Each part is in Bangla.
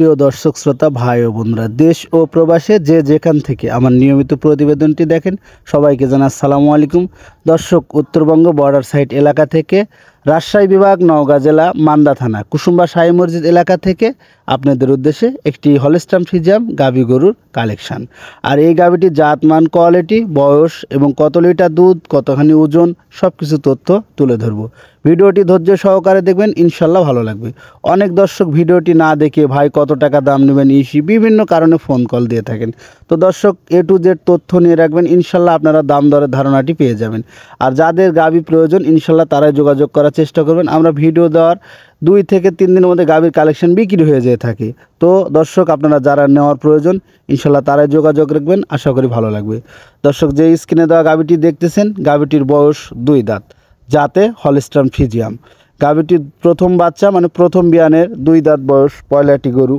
সুপ্রিয় দর্শক শ্রোতা ভাই ও বোনরা, দেশ ও প্রবাসে যে যেখান থেকে আমার নিয়মিত প্রতিবেদনটি দেখেন সবাইকে জানাই আসসালামু আলাইকুম। দর্শক, উত্তরবঙ্গ বর্ডার সাইড এলাকা থেকে রাজশাহী বিভাগ নওগাঁ জেলা মান্দা থানা কুসুম্বা শাহী মসজিদ এলাকা থেকে আপনাদের উদ্দেশ্যে একটি হলস্টাইন ফ্রিজিয়ান গাভী গরুর কালেকশান। আর এই গাভীটির জাতমান, কোয়ালিটি, বয়স এবং কত লিটার দুধ, কতখানি ওজন, সব কিছু তথ্য তুলে ধরবো। ভিডিওটি ধৈর্য সহকারে দেখবেন, ইনশাল্লাহ ভালো লাগবে। অনেক দর্শক ভিডিওটি না দেখে ভাই কত টাকা দাম নেবেন বিভিন্ন কারণে ফোন কল দিয়ে থাকেন। তো দর্শক, A to Z তথ্য নিয়ে রাখবেন, ইনশাল্লাহ আপনারা দাম দরের ধারণাটি পেয়ে যাবেন। আর যাদের গাভী প্রয়োজন ইনশাল্লাহ তারাই যোগাযোগ করার চেষ্টা করবেন। আমরা ভিডিও দেওয়ার 2 থেকে 3 দিনের মধ্যে গাভীর কালেকশন বিক্রি হয়ে যেয়ে থাকে। তো দর্শক, আপনারা যারা নেওয়ার প্রয়োজন ইনশাল্লাহ তারাই যোগাযোগ রাখবেন, আশা করি ভালো লাগবে। দর্শক, যে স্ক্রিনে দেওয়া গাভীটি দেখতেছেন, গাভীটির বয়স 2 দাঁত, যাতে হলস্টাইন ফ্রিজিয়ান। গাভীটির প্রথম বাচ্চা, মানে প্রথম বিয়ানের 2 দাঁত বয়স, পয়লাটি গরু,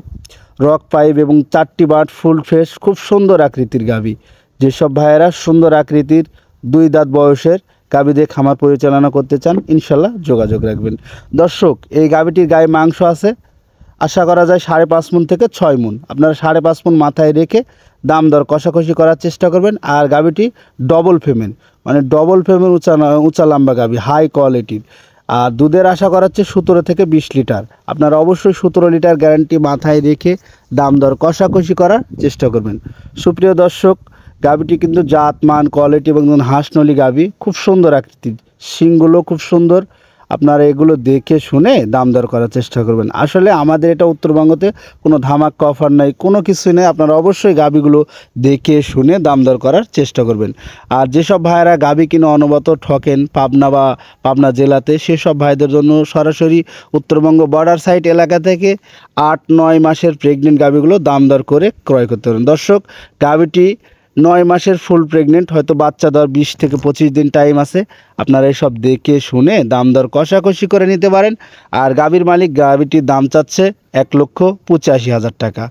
রক পাইপ এবং 4টি বাট, ফুল ফ্রেশ, খুব সুন্দর আকৃতির গাভী। যেসব ভাইয়েরা সুন্দর আকৃতির 2 দাঁত বয়সের গাভী দিয়ে খামার পরিচালনা করতে চান ইনশাল্লাহ যোগাযোগ রাখবেন। দর্শক, এই গাভীটির গায়ে মাংস আছে, আশা করা যায় 5.5 মণ থেকে 6 মণ। আপনারা 5.5 মণ মাথায় রেখে দাম দর কষাকষি করার চেষ্টা করবেন। আর গাভীটি ডবল ফেমেন, মানে ডবল ফেমেন, উঁচা লম্বা গাভী, হাই কোয়ালিটির। আর দুধের আশা করা হচ্ছে 17 থেকে 20 লিটার। আপনারা অবশ্যই 17 লিটার গ্যারান্টি মাথায় রেখে দাম দর কষাকষি করার চেষ্টা করবেন। সুপ্রিয় দর্শক, গাভীটি কিন্তু জাত, মান, কোয়ালিটি এবং হাঁসনলি গাভী, খুব সুন্দর আকৃতির, শিংগুলো খুব সুন্দর। আপনারা এগুলো দেখে শুনে দাম দর করার চেষ্টা করবেন। আসলে আমাদের এটা উত্তরবঙ্গতে কোনো ধামাক্কা অফার নাই, কোনো কিছুই নেই। আপনারা অবশ্যই গাভীগুলো দেখে শুনে দাম দর করার চেষ্টা করবেন। আর যেসব ভাইয়েরা গাভী কিনে অনবরত ঠকেন পাবনা জেলাতে, সেসব ভাইদের জন্য সরাসরি উত্তরবঙ্গ বর্ডার সাইড এলাকা থেকে 8-9 মাসের প্রেগনেন্ট গাভীগুলো দাম দর করে ক্রয় করতে পারেন। দর্শক, গাভীটি 9 মাসের ফুল প্রেগনেন্ট, হয়তো বাচ্চা দেওয়ার 20 থেকে 25 দিন টাইম আছে। আপনারা এসব দেখে শুনে দাম দর কষাকষি করে নিতে পারেন। আর গাভীর মালিক গাভীটির দাম চাচ্ছে 1,85,000 টাকা।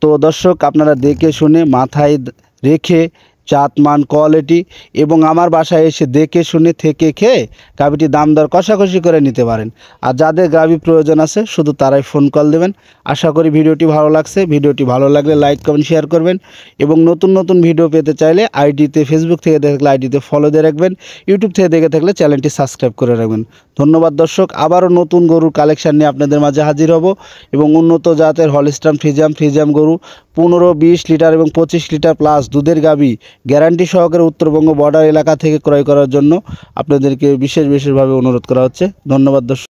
তো দর্শক, আপনারা দেখে শুনে মাথায় রেখে জাত, মান, কোয়ালিটি এবং আমার বাসায় এসে দেখে শুনে থেকে খেয়ে গাভীটির দাম দর কষাকষি করে নিতে পারেন। আর যাদের গাভী প্রয়োজন আছে শুধু তারাই ফোন কল দেবেন। আশা করি ভিডিওটি ভালো লাগছে। ভিডিওটি ভালো লাগলে লাইক, কমেন্ট, শেয়ার করবেন এবং নতুন নতুন ভিডিও পেতে চাইলে আইডিতে, ফেসবুক থেকে দেখলে আইডিতে ফলো দিয়ে রাখবেন, ইউটিউব থেকে দেখে থাকলে চ্যানেলটি সাবস্ক্রাইব করে রাখবেন। ধন্যবাদ দর্শক। আবারও নতুন গরুর কালেকশান নিয়ে আপনাদের মাঝে হাজির হব এবং উন্নত জাতের হলস্টাইন ফ্রিজিয়ান গরু 15-20 লিটার এবং 25 লিটার প্লাস দুধের গাভী গ্যারান্টি সহকারে উত্তরবঙ্গ বর্ডার এলাকা থেকে ক্রয় করার জন্য আপনাদেরকে বিশেষভাবে অনুরোধ করা হচ্ছে। ধন্যবাদ দর্শক।